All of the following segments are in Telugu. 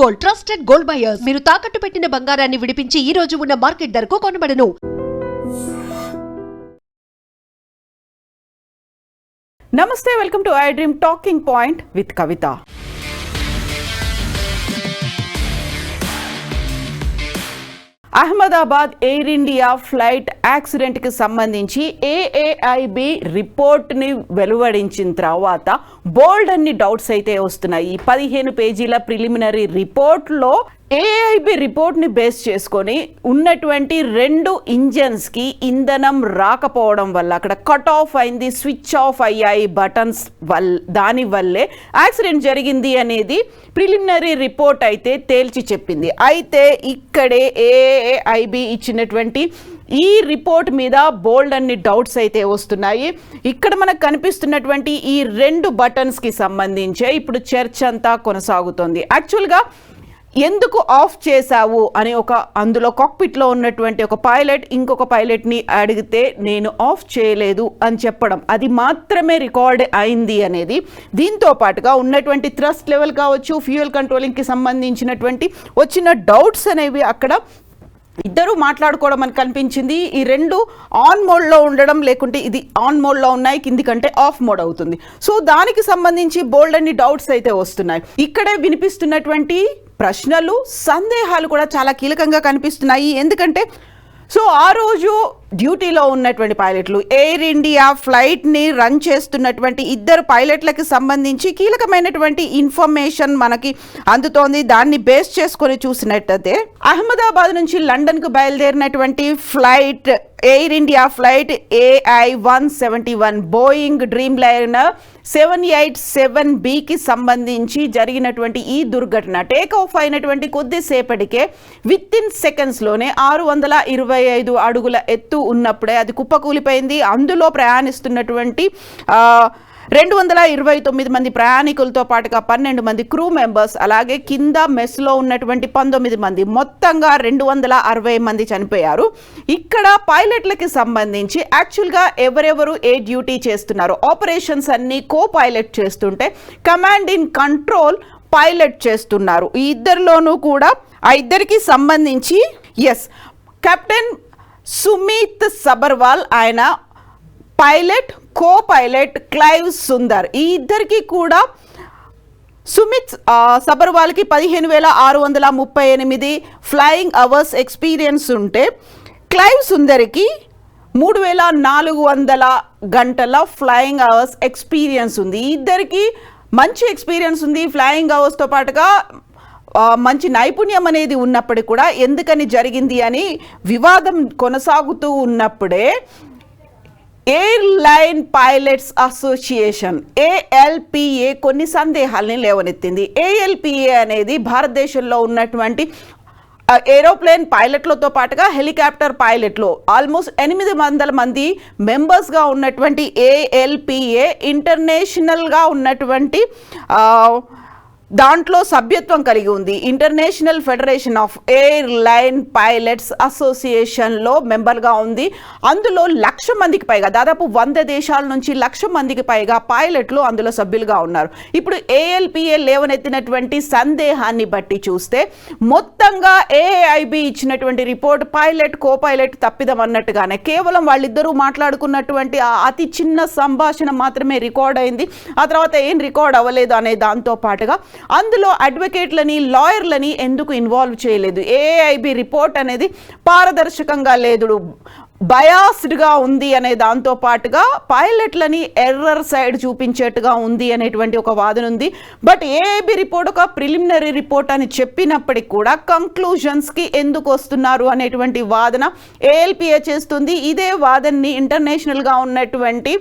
Gold, trusted gold buyers. మీరు తాకట్టు పెట్టిన బంగారాన్ని విడిపించి ఈ రోజు ఉన్న మార్కెట్ ధరకు కొనబడను. నమస్తే, welcome to I dream talking point with Kavitha. Ahmedabad air India flight యాక్సిడెంట్కి సంబంధించి ఏఏఐబి రిపోర్ట్ని వెలువడించిన తర్వాత బోల్డ్ అన్ని డౌట్స్ అయితే వస్తున్నాయి. 15 పేజీల ప్రిలిమినరీ రిపోర్ట్లో ఏఐబి రిపోర్ట్ని బేస్ చేసుకొని ఉన్నటువంటి 2 ఇంజన్స్కి ఇంధనం రాకపోవడం వల్ల అక్కడ కట్ ఆఫ్ అయింది, స్విచ్ ఆఫ్ అయ్యాయి బటన్స్ దానివల్లే యాక్సిడెంట్ జరిగింది అనేది ప్రిలిమినరీ రిపోర్ట్ అయితే తేల్చి చెప్పింది. అయితే ఇక్కడే ఏఐబి ఇచ్చినటువంటి ఈ రిపోర్ట్ మీద బోల్డ్ అన్ని డౌట్స్ అయితే వస్తున్నాయి. ఇక్కడ మనకు కనిపిస్తున్నటువంటి ఈ 2 బటన్స్కి సంబంధించే ఇప్పుడు చర్చ అంతా కొనసాగుతోంది. యాక్చువల్గా ఎందుకు ఆఫ్ చేశావు అని అందులో కాక్పిట్లో ఉన్నటువంటి ఒక పైలట్ ఇంకొక పైలట్ని అడిగితే నేను ఆఫ్ చేయలేదు అని చెప్పడం, అది మాత్రమే రికార్డ్ అయింది అనేది. దీంతో పాటుగా ఉన్నటువంటి థ్రస్ట్ లెవెల్ కావచ్చు, ఫ్యూయల్ కంట్రోలింగ్కి సంబంధించినటువంటి వచ్చిన డౌట్స్ అనేవి అక్కడ ఇద్దరు మాట్లాడుకోవడం మనకు కనిపించింది. ఈ 2 ఆన్ మోడ్లో ఉండడం, లేకుంటే ఇది ఆన్ మోడ్లో ఉన్నాయి, కింది కంటే ఆఫ్ మోడ్ అవుతుంది. సో దానికి సంబంధించి బోల్డ్ అన్ని డౌట్స్ అయితే వస్తున్నాయి. ఇక్కడే వినిపిస్తున్నటువంటి ప్రశ్నలు, సందేహాలు కూడా చాలా కీలకంగా కనిపిస్తున్నాయి. ఎందుకంటే ఆ రోజు డ్యూటీలో ఉన్నటువంటి పైలట్లు, ఎయిర్ ఇండియా ఫ్లైట్ని రన్ చేస్తున్నటువంటి 2 పైలట్లకి సంబంధించి కీలకమైనటువంటి ఇన్ఫర్మేషన్ మనకి అందుతోంది. దాన్ని బేస్ చేసుకొని చూసినట్టయితే అహ్మదాబాద్ నుంచి లండన్కు బయలుదేరినటువంటి flight air India flight AI-171 Boeing dreamliner 787Bకి సంబంధించి జరిగినటువంటి ఈ దుర్ఘటన టేక్ ఆఫ్ అయినటువంటి కొద్దిసేపటికే విత్ ఇన్ సెకండ్స్లోనే 625 అడుగుల ఎత్తు ఉన్నప్పుడే అది కుప్పకూలిపోయింది. అందులో ప్రయాణిస్తున్నటువంటి 229 మంది ప్రయాణికులతో పాటుగా 12 మంది క్రూ మెంబర్స్, అలాగే కింద మెస్లో ఉన్నటువంటి 19 మంది, మొత్తంగా 260 మంది చనిపోయారు. ఇక్కడ పైలట్లకి సంబంధించి యాక్చువల్గా ఎవరెవరు ఏ డ్యూటీ చేస్తున్నారు, ఆపరేషన్స్ అన్ని కో పైలట్ చేస్తుంటే కమాండ్ ఇన్ కంట్రోల్ పైలట్ చేస్తున్నారు. ఈ ఇద్దరిలోనూ కూడా ఆ ఇద్దరికి సంబంధించి కెప్టెన్ సుమిత్ సబర్వాల్, ఆయన pilot, co pilot Clive Sundar. ఈ ఇద్దరికి కూడా సుమిత్ సబర్వాల్కి 15,638 ఫ్లయింగ్ అవర్స్ ఎక్స్పీరియన్స్ ఉంటే క్లైవ్ సుందర్కి 3,400 గంటల ఫ్లయింగ్ అవర్స్ ఎక్స్పీరియన్స్ ఉంది. ఈ ఇద్దరికి మంచి ఎక్స్పీరియన్స్ ఉంది. ఫ్లయింగ్ అవర్స్తో పాటుగా మంచి నైపుణ్యం అనేది ఉన్నప్పటికీ కూడా ఎందుకని జరిగింది అని వివాదం కొనసాగుతూ ఉన్నప్పుడే ఎయిర్లైన్ పైలట్స్ అసోసియేషన్ ALPA కొన్ని సందేహాలని లేవనెత్తింది. ALPA అనేది భారతదేశంలో ఉన్నటువంటి ఏరోప్లేన్ పైలట్లతో పాటుగా హెలికాప్టర్ పైలట్లు ఆల్మోస్ట్ 800 మంది మెంబర్స్గా ఉన్నటువంటి ALPA ఇంటర్నేషనల్గా ఉన్నటువంటి దాంట్లో సభ్యత్వం కలిగి ఉంది. International federation of airline pilots అసోసియేషన్లో మెంబర్గా ఉంది. అందులో 1,00,000 మందికి పైగా, దాదాపు 100 దేశాల నుంచి 1,00,000 మందికి పైగా పైలట్లు అందులో సభ్యులుగా ఉన్నారు. ఇప్పుడు ALPA లేవనెత్తినటువంటి సందేహాన్ని బట్టి చూస్తే మొత్తంగా AIB ఇచ్చినటువంటి రిపోర్ట్ పైలట్, కో పైలట్ తప్పిదం అన్నట్టుగానే కేవలం వాళ్ళిద్దరూ మాట్లాడుకున్నటువంటి అతి చిన్న సంభాషణ మాత్రమే రికార్డ్ అయింది. ఆ తర్వాత ఏం రికార్డ్ అవ్వలేదు అనే దాంతో పాటుగా అందులో అడ్వకేట్లని, లాయర్లని ఎందుకు ఇన్వాల్వ్ చేయలేదు. AIB రిపోర్ట్ అనేది పారదర్శకంగా లేదు, బయాస్డ్గా ఉంది అనే దాంతో పాటుగా పైలట్లని ఎర్రర్ సైడ్ చూపించేట్టుగా ఉంది అనేటువంటి ఒక వాదన ఉంది. బట్ AIB రిపోర్ట్ ఒక ప్రిలిమినరీ రిపోర్ట్ అని చెప్పినప్పటికీ కూడా కంక్లూజన్స్కి ఎందుకు వస్తున్నారు అనేటువంటి వాదన ALPA చేస్తుంది. ఇదే వాదనని ఇంటర్నేషనల్గా ఉన్నటువంటి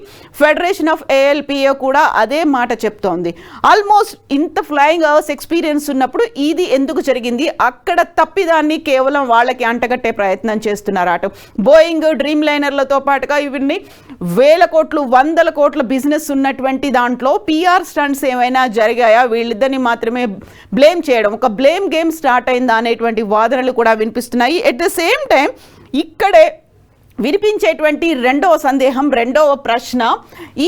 ఫెడరేషన్ ఆఫ్ ALPA కూడా అదే మాట చెప్తోంది. ఆల్మోస్ట్ ఇంత ఫ్లయింగ్ అవర్స్ ఎక్స్పీరియన్స్ ఉన్నప్పుడు ఇది ఎందుకు జరిగింది, అక్కడ తప్పిదాన్ని కేవలం వాళ్ళకి అంటగట్టే ప్రయత్నం చేస్తున్నారు. అటు బోయింగ్ డ్రీమ్ లైనర్లతో పాటుగా ఇవన్నీ 1,000 కోట్లు 100 కోట్ల బిజినెస్ ఉన్నటువంటి దాంట్లో PR స్టంట్స్ ఏమైనా జరిగాయా, వీళ్ళిద్దరిని మాత్రమే బ్లేమ్ చేయడం, ఒక బ్లేమ్ గేమ్ స్టార్ట్ అయిందా అనేటువంటి వాదనలు కూడా వినిపిస్తున్నాయి. ఎట్ ద సేమ్ టైం ఇక్కడే వినిపించేటువంటి రెండవ సందేహం, రెండవ ప్రశ్న,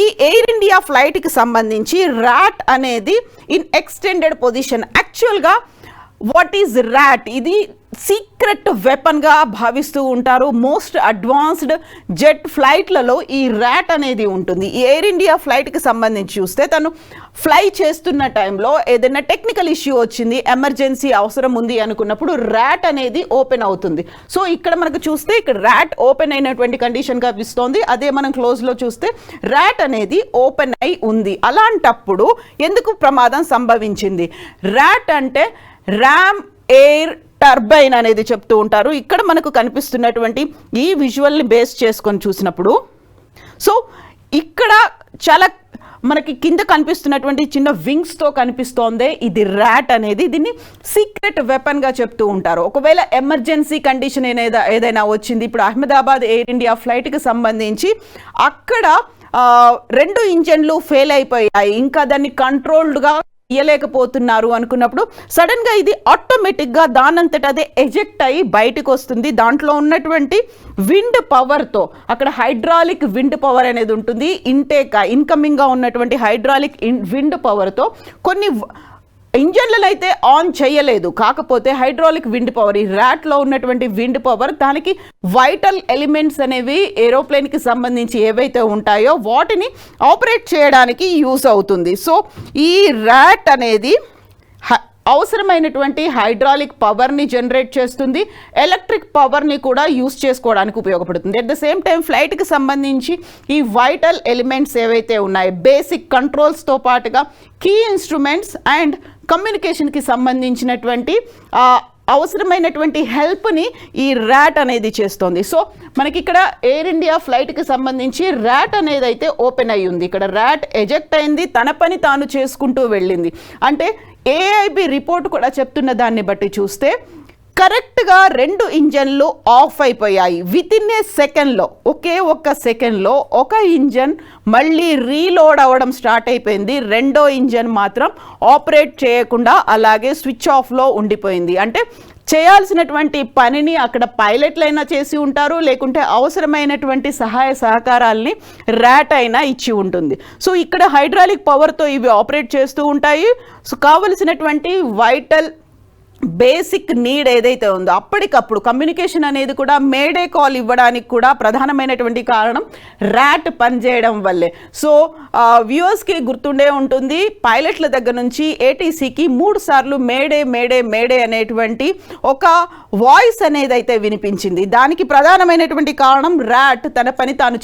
ఈ ఎయిర్ ఇండియా ఫ్లైట్కి సంబంధించి ర్యాట్ అనేది ఇన్ ఎక్స్టెండెడ్ పొజిషన్ యాక్చువల్గా వాట్ ఈజ్ ర్యాట్? ఇది సీక్రెట్ వెపన్గా భావిస్తూ ఉంటారు. మోస్ట్ అడ్వాన్స్డ్ జెట్ ఫ్లైట్లలో ఈ ర్యాట్ అనేది ఉంటుంది. ఈ ఎయిర్ ఇండియా ఫ్లైట్కి సంబంధించి చూస్తే తను ఫ్లై చేస్తున్న టైంలో ఏదైనా టెక్నికల్ ఇష్యూ వచ్చింది, ఎమర్జెన్సీ అవసరం ఉంది అనుకున్నప్పుడు ర్యాట్ అనేది ఓపెన్ అవుతుంది. సో ఇక్కడ మనకు చూస్తే ఇక్కడ ర్యాట్ ఓపెన్ అయినటువంటి కండిషన్ కనిపిస్తోంది. అదే మనం క్లోజ్లో చూస్తే ర్యాట్ అనేది ఓపెన్ అయి ఉంది. అలాంటప్పుడు ఎందుకు ప్రమాదం సంభవించింది? ర్యాట్ అంటే ర్యామ్ ఎయిర్ టర్బైన్ అనేది చెప్తూ ఉంటారు. ఇక్కడ మనకు కనిపిస్తున్నటువంటి ఈ విజువల్ని బేస్ చేసుకొని చూసినప్పుడు సో ఇక్కడ చాలా మనకి కింద కనిపిస్తున్నటువంటి చిన్న వింగ్స్తో కనిపిస్తోంది ఇది ర్యాట్ అనేది. దీన్ని సీక్రెట్ వెపన్గా చెప్తూ ఉంటారు. ఒకవేళ ఎమర్జెన్సీ కండిషన్ ఏదైనా వచ్చింది, ఇప్పుడు అహ్మదాబాద్ ఎయిర్ ఇండియా ఫ్లైట్కి సంబంధించి అక్కడ 2 ఇంజన్లు ఫెయిల్ అయిపోయాయి, ఇంకా దాన్ని కంట్రోల్డ్గా ఇయ్యలేకపోతున్నారు అనుకున్నప్పుడు సడన్గా ఇది ఆటోమేటిక్గా దానంతట అదే ఎజెక్ట్ అయ్యి బయటకు వస్తుంది. దాంట్లో ఉన్నటువంటి విండ్ పవర్తో, అక్కడ హైడ్రాలిక్ విండ్ పవర్ అనేది ఉంటుంది, ఇన్కమింగ్గా ఉన్నటువంటి హైడ్రాలిక్ విండ్ పవర్తో కొన్ని ఇంజన్లను అయితే ఆన్ చేయలేదు, కాకపోతే హైడ్రాలిక్ విండ్ పవర్, ఈ ర్యాట్లో ఉన్నటువంటి విండ్ పవర్ దానికి వైటల్ ఎలిమెంట్స్ అనేవి ఏరోప్లేన్కి సంబంధించి ఏవైతే ఉంటాయో వాటిని ఆపరేట్ చేయడానికి యూస్ అవుతుంది. సో ఈ ర్యాట్ అనేది అవసరమైనటువంటి హైడ్రాలిక్ పవర్ని జనరేట్ చేస్తుంది, ఎలక్ట్రిక్ పవర్ని కూడా యూస్ చేసుకోవడానికి ఉపయోగపడుతుంది. అట్ ద సేమ్ టైం ఫ్లైట్కి సంబంధించి ఈ వైటల్ ఎలిమెంట్స్ ఏవైతే ఉన్నాయో బేసిక్ కంట్రోల్స్తో పాటుగా కీ ఇన్స్ట్రుమెంట్స్ అండ్ కమ్యూనికేషన్కి సంబంధించినటువంటి అవసరమైనటువంటి హెల్ప్ని ఈ ర్యాట్ అనేది చేస్తుంది. సో మనకి ఇక్కడ ఎయిర్ ఇండియా ఫ్లైట్కి సంబంధించి ర్యాట్ అనేది అయితే ఓపెన్ అయ్యి ఉంది. ఇక్కడ ర్యాట్ ఎజెక్ట్ అయింది, తన పని తాను చేసుకుంటూ వెళ్ళింది. అంటే ఏఐబి రిపోర్ట్ కూడా చెప్తున్న దాన్ని బట్టి చూస్తే కరెక్ట్గా 2 ఇంజన్లు ఆఫ్ అయిపోయాయి. వితిన్ ఏ సెకండ్లో, ఒకే ఒక్క సెకండ్లో ఒక ఇంజన్ మళ్ళీ రీలోడ్ అవ్వడం స్టార్ట్ అయిపోయింది. రెండో ఇంజన్ మాత్రం ఆపరేట్ చేయకుండా అలాగే స్విచ్ ఆఫ్లో ఉండిపోయింది. అంటే చేయాల్సినటువంటి పనిని అక్కడ పైలట్లైనా చేసి ఉంటారు, లేకుంటే అవసరమైనటువంటి సహాయ సహకారాలని ర్యాట్ అయినా ఇచ్చి ఉంటుంది. సో ఇక్కడ హైడ్రాలిక్ పవర్తో ఇవి ఆపరేట్ చేస్తూ ఉంటాయి. సో కావలసినటువంటి వైటల్ బేసిక్ నీడ్ ఏదైతే ఉందో అప్పటికప్పుడు కమ్యూనికేషన్ అనేది కూడా మేడే కాల్ ఇవ్వడానికి కూడా ప్రధానమైనటువంటి కారణం ర్యాట్ పనిచేయడం వల్లే. సో వ్యూవర్స్కి గుర్తుండే ఉంటుంది, పైలట్ల దగ్గర నుంచి ఏటీసీకి 3 సార్లు మేడే మేడే మేడే అనేటువంటి ఒక వాయిస్ అనేది అయితే వినిపించింది. దానికి ప్రధానమైనటువంటి కారణం ర్యాట్ తన పని తాను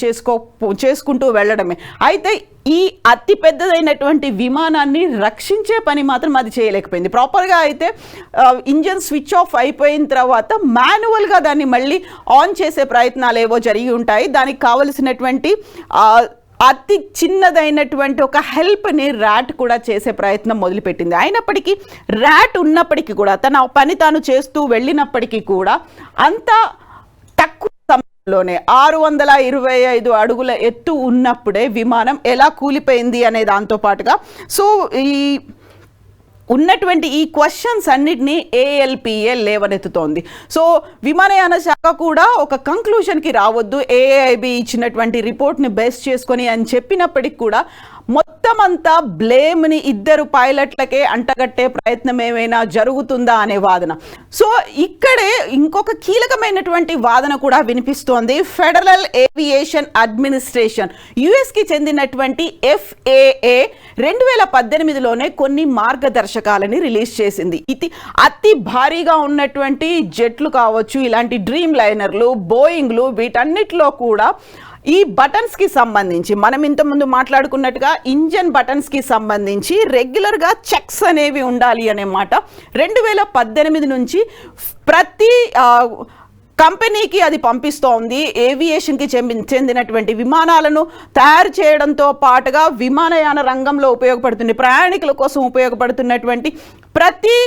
చేసుకుంటూ వెళ్ళడమే. అయితే ఈ అతి పెద్దదైనటువంటి విమానాన్ని రక్షించే పని మాత్రం అది చేయలేకపోయింది. ప్రాపర్గా అయితే ఇంజన్ స్విచ్ ఆఫ్ అయిపోయిన తర్వాత మాన్యువల్గా దాన్ని మళ్ళీ ఆన్ చేసే ప్రయత్నాలు ఏవో జరిగి ఉంటాయి. దానికి కావలసినటువంటి అతి చిన్నదైనటువంటి ఒక హెల్ప్ని ర్యాట్ కూడా చేసే ప్రయత్నం మొదలుపెట్టింది. అయినప్పటికీ ర్యాట్ ఉన్నప్పటికీ కూడా తన పని తాను చేస్తూ వెళ్ళినప్పటికీ కూడా అంత తక్కువ లోనే 625 అడుగుల ఎత్తు ఉన్నప్పుడే విమానం ఎలా కూలిపోయింది అనే దాంతో పాటుగా సో ఈ ఉన్నటువంటి ఈ క్వశ్చన్స్ అన్నిటినీ ఏఎల్పిఏ లేవనెత్తుతోంది. సో విమానయాన శాఖ కూడా ఒక కంక్లూషన్కి రావద్దు ఏఐబి ఇచ్చినటువంటి రిపోర్ట్ని బేస్ చేసుకొని అని చెప్పినప్పటికి కూడా మొత్తం అంతా బ్లేమ్ని 2 పైలట్లకే అంటగట్టే ప్రయత్నం ఏమైనా జరుగుతుందా అనే వాదన. సో ఇక్కడే ఇంకొక కీలకమైనటువంటి వాదన కూడా వినిపిస్తోంది. ఫెడరల్ ఏవియేషన్ అడ్మినిస్ట్రేషన్ యుఎస్కి చెందినటువంటి FAA 2018లోనే కొన్ని మార్గదర్శకాలని రిలీజ్ చేసింది. ఇది అతి భారీగా ఉన్నటువంటి జెట్లు కావచ్చు, ఇలాంటి డ్రీమ్ లైనర్లు, బోయింగ్లు, వీటన్నిటిలో కూడా ఈ బటన్స్కి సంబంధించి మనం ఇంతకుముందు మాట్లాడుకున్నట్టుగా ఇంజన్ బటన్స్కి సంబంధించి రెగ్యులర్గా చెక్స్ అనేవి ఉండాలి అనే మాట 2018 నుంచి ప్రతి కంపెనీకి అది పంపిస్తోంది. ఏవియేషన్కి చెందినటువంటి విమానాలను తయారు చేయడంతో పాటుగా విమానయాన రంగంలో ఉపయోగపడుతుంది, ప్రయాణికుల కోసం ఉపయోగపడుతున్నటువంటి ప్రతి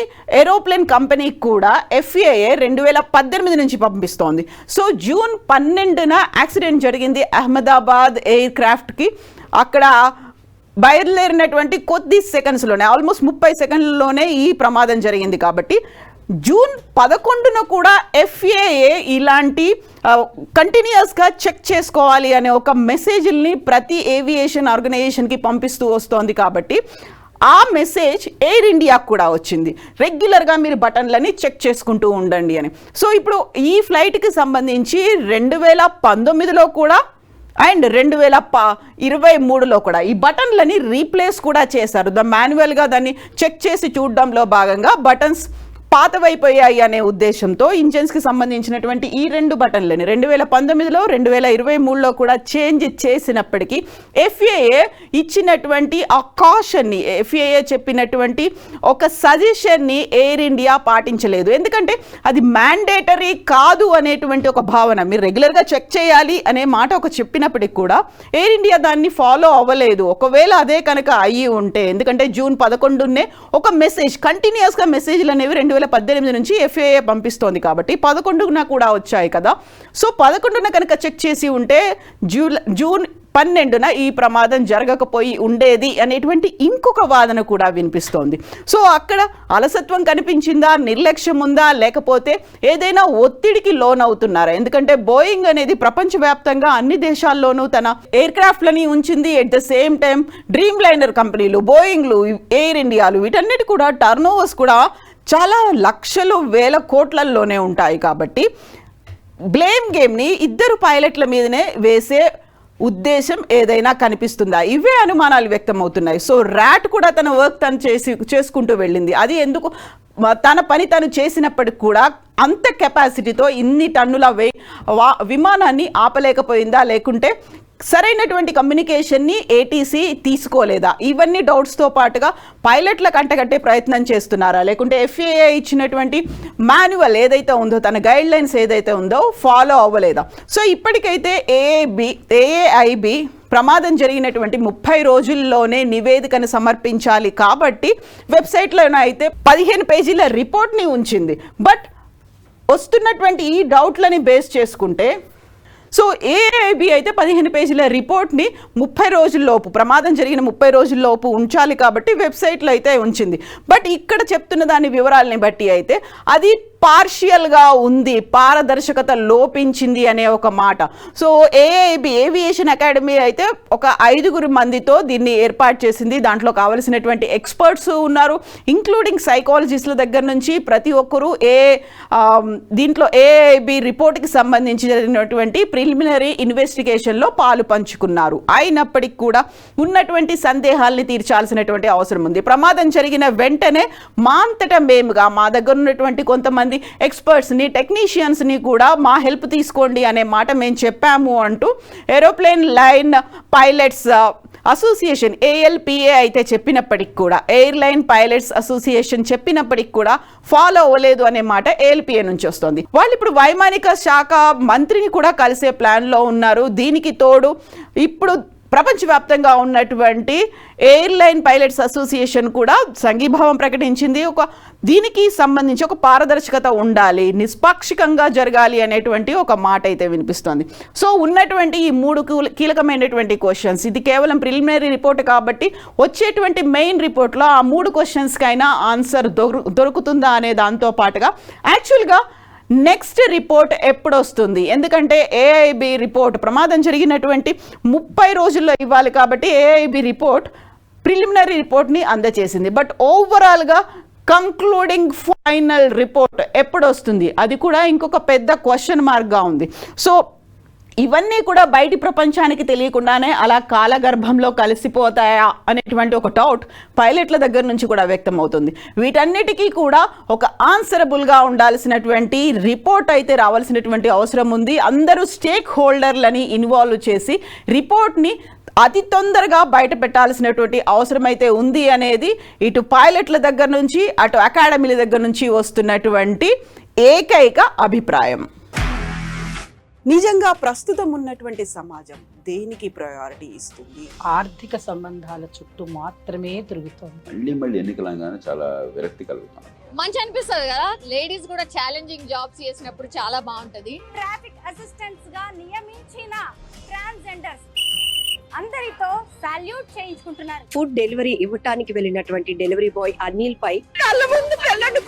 ఏరోప్లేన్ కంపెనీకి కూడా FAA 2018 నుంచి పంపిస్తోంది. సో జూన్ 12న యాక్సిడెంట్ జరిగింది అహ్మదాబాద్ ఎయిర్ క్రాఫ్ట్కి. అక్కడ బయలుదేరినటువంటి కొద్ది సెకండ్స్లోనే ఆల్మోస్ట్ 30 సెకండ్లలోనే ఈ ప్రమాదం జరిగింది. కాబట్టి జూన్ 11న కూడా FAA ఇలాంటి కంటిన్యూస్గా చెక్ చేసుకోవాలి అనే ఒక మెసేజ్ని ప్రతి ఏవియేషన్ ఆర్గనైజేషన్కి పంపిస్తూ వస్తోంది. కాబట్టి ఆ మెసేజ్ ఎయిర్ ఇండియాకు కూడా వచ్చింది, రెగ్యులర్గా మీరు బటన్లని చెక్ చేసుకుంటూ ఉండండి అని. సో ఇప్పుడు ఈ ఫ్లైట్కి సంబంధించి 2019లో కూడా అండ్ 2023లో కూడా ఈ బటన్లని రీప్లేస్ కూడా చేశారు. మాన్యువల్గా దాన్ని చెక్ చేసి చూడడంలో భాగంగా బటన్స్ పాతవైపోయాయి అనే ఉద్దేశంతో ఇంజన్స్కి సంబంధించినటువంటి ఈ 2 బటన్లని 2019లో 2023లో కూడా చేంజ్ చేసినప్పటికీ FAA ఇచ్చినటువంటి ఆ కాషన్ని, FAA చెప్పినటువంటి ఒక సజెషన్ని ఎయిర్ ఇండియా పాటించలేదు. ఎందుకంటే అది మ్యాండేటరీ కాదు అనేటువంటి ఒక భావన, మీరు రెగ్యులర్గా చెక్ చేయాలి అనే మాట ఒక చెప్పినప్పటికి కూడా ఎయిర్ ఇండియా దాన్ని ఫాలో అవ్వలేదు. ఒకవేళ అదే కనుక అయ్యి ఉంటే, ఎందుకంటే జూన్ 11నే ఒక మెసేజ్, కంటిన్యూస్గా మెసేజ్లు అనేవి 2018 నుంచి FAA పంపిస్తోంది కాబట్టి 11న కూడా వచ్చాయి కదా. సో 11న కనుక చెక్ చేసి ఉంటే జూన్ 12న ఈ ప్రమాదం జరగకపోయి ఉండేది అనేటువంటి ఇంకొక వాదన కూడా వినిపిస్తోంది. సో అక్కడ అలసత్వం కనిపించిందా, నిర్లక్ష్యం ఉందా, లేకపోతే ఏదైనా ఒత్తిడికి లోనవుతున్నారా? ఎందుకంటే బోయింగ్ అనేది ప్రపంచవ్యాప్తంగా అన్ని దేశాల్లోనూ తన ఎయిర్ క్రాఫ్ట్లని ఉంచింది. At the same time dream liner కంపెనీలు, బోయింగ్లు, ఎయిర్ ఇండియాలు, వీటన్నిటి కూడా టర్న్ ఓవర్స్ కూడా చాలా లక్షలు వేల కోట్లల్లోనే ఉంటాయి. కాబట్టి బ్లేమ్ గేమ్ని ఇద్దరు పైలట్ల మీదనే వేసే ఉద్దేశం ఏదైనా కనిపిస్తుందా? ఇవే అనుమానాలు వ్యక్తం అవుతున్నాయి. సో ర్యాట్ కూడా తన వర్క్ తను చేసుకుంటూ వెళ్ళింది. అది ఎందుకు తన పని తను చేసినప్పటికి కూడా అంత కెపాసిటీతో ఇన్ని టన్నుల విమానాన్ని ఆపలేకపోయిందా, లేకుంటే సరైనటువంటి కమ్యూనికేషన్ని ATC తీసుకోలేదా? ఇవన్నీ డౌట్స్తో పాటుగా పైలట్ల కంటగట్టే ప్రయత్నం చేస్తున్నారా, లేకుంటే FAA ఇచ్చినటువంటి మాన్యువల్ ఏదైతే ఉందో, తన గైడ్ లైన్స్ ఏదైతే ఉందో ఫాలో అవ్వలేదా? సో ఇప్పటికైతే AAIB ప్రమాదం జరిగినటువంటి 30 రోజుల్లోనే నివేదికను సమర్పించాలి కాబట్టి వెబ్సైట్లోనే అయితే 15 పేజీల రిపోర్ట్ని ఉంచింది. బట్ వస్తున్నటువంటి ఈ డౌట్లని బేస్ చేసుకుంటే సో AAIB అయితే 15 పేజీల రిపోర్ట్ని 30 రోజుల్లోపు, ప్రమాదం జరిగిన 30 రోజుల్లోపు ఉంచాలి కాబట్టి వెబ్సైట్లో అయితే ఉంచింది. బట్ ఇక్కడ చెప్తున్న దాని వివరాలని బట్టి అయితే అది పార్షియల్గా ఉంది, పారదర్శకత లోపించింది అనే ఒక మాట. సో AAIB ఏవియేషన్ అకాడమీ అయితే ఒక 5 మందితో దీన్ని ఏర్పాటు చేసింది. దాంట్లో కావలసినటువంటి ఎక్స్పర్ట్స్ ఉన్నారు, ఇంక్లూడింగ్ సైకాలజిస్టుల దగ్గర నుంచి ప్రతి ఒక్కరూ దీంట్లో AAIB రిపోర్ట్కి సంబంధించినటువంటి ప్రిలిమినరీ ఇన్వెస్టిగేషన్లో పాలు పంచుకున్నారు. అయినప్పటికీ కూడా ఉన్నటువంటి సందేహాల్ని తీర్చాల్సినటువంటి అవసరం ఉంది. ప్రమాదం జరిగిన వెంటనే మా అంతటా మేముగా మా దగ్గర ఉన్నటువంటి కొంతమంది ఎక్స్పర్ట్స్ని, టెక్నీషియన్స్ని కూడా మా హెల్ప్ తీసుకోండి అనే మాట మేము చెప్పాము అంటూ aeroplane line pilots association ALPA అయితే చెప్పినప్పటికి కూడా, ఎయిర్లైన్ పైలట్స్ అసోసియేషన్ చెప్పినప్పటికి కూడా ఫాలో అవ్వలేదు అనే మాట ALPA నుంచి వస్తుంది. వాళ్ళు ఇప్పుడు వైమానిక శాఖ మంత్రిని కూడా కలిసే ప్లాన్లో ఉన్నారు. దీనికి తోడు ఇప్పుడు ప్రపంచవ్యాప్తంగా ఉన్నటువంటి ఎయిర్లైన్ పైలట్స్ అసోసియేషన్ కూడా సంఘీభావం ప్రకటించింది. దీనికి సంబంధించి ఒక పారదర్శకత ఉండాలి, నిష్పాక్షికంగా జరగాలి అనేటువంటి ఒక మాట అయితే వినిపిస్తోంది. సో ఉన్నటువంటి ఈ 3 కీలకమైనటువంటి క్వశ్చన్స్, ఇది కేవలం ప్రిలిమినరీ రిపోర్ట్ కాబట్టి వచ్చేటువంటి మెయిన్ రిపోర్ట్లో ఆ 3 క్వశ్చన్స్కైనా ఆన్సర్ దొరుకుతుందా అనే దాంతో పాటుగా యాక్చువల్గా నెక్స్ట్ రిపోర్ట్ ఎప్పుడు వస్తుంది? ఎందుకంటే AIB రిపోర్ట్ ప్రమాదం జరిగినటువంటి 30 రోజుల్లో ఇవ్వాలి కాబట్టి AIB రిపోర్ట్ ప్రిలిమినరీ రిపోర్ట్ని అందజేసింది. బట్ ఓవరాల్గా కంక్లూడింగ్ ఫైనల్ రిపోర్ట్ ఎప్పుడు వస్తుంది? అది కూడా ఇంకొక పెద్ద క్వశ్చన్ మార్క్గా ఉంది. సో ఇవన్నీ కూడా బయటి ప్రపంచానికి తెలియకుండానే అలా కాలగర్భంలో కలిసిపోతాయా అనేటువంటి ఒక డౌట్ పైలట్ల దగ్గర నుంచి కూడా వ్యక్తం అవుతుంది. వీటన్నిటికీ కూడా ఒక ఆన్సరబుల్గా ఉండాల్సినటువంటి రిపోర్ట్ అయితే రావాల్సినటువంటి అవసరం ఉంది. అందరూ స్టేక్ హోల్డర్లని ఇన్వాల్వ్ చేసి రిపోర్ట్ని అతి తొందరగా బయట పెట్టాల్సినటువంటి అవసరం అయితే ఉంది అనేది ఇటు పైలట్ల దగ్గర నుంచి అటు అకాడమీల దగ్గర నుంచి వస్తున్నటువంటి ఏకైక అభిప్రాయం. నిజంగా ప్రస్తుతం ఉన్నటువంటి సమాజం దేనికి ప్రయారిటీ ఇస్తుంది? ఆర్థిక సంబంధాల చుట్టూ మాత్రమే తిరుగుతుంది. మళ్ళీ ఎన్నికలంగానే చాలా విరక్తి కలుగుతాం. మంచి అనిపిస్తుంది కదా, లేడీస్ కూడా ఛాలెంజింగ్ జాబ్స్ చేసినప్పుడు చాలా బాగుంటది. ట్రాఫిక్ అసిస్టెంట్స్ గా నియమించిన ట్రాన్స్జెండర్స్ అందరితో సాల్యూట్ చేయించుకుంటున్నారు. ఫుడ్ డెలివరీ ఇవ్వటానికి వెళ్ళినటువంటి డెలివరీ బాయ్ అనిల్ పై కళ్ళ ముందు పెళ్ళండి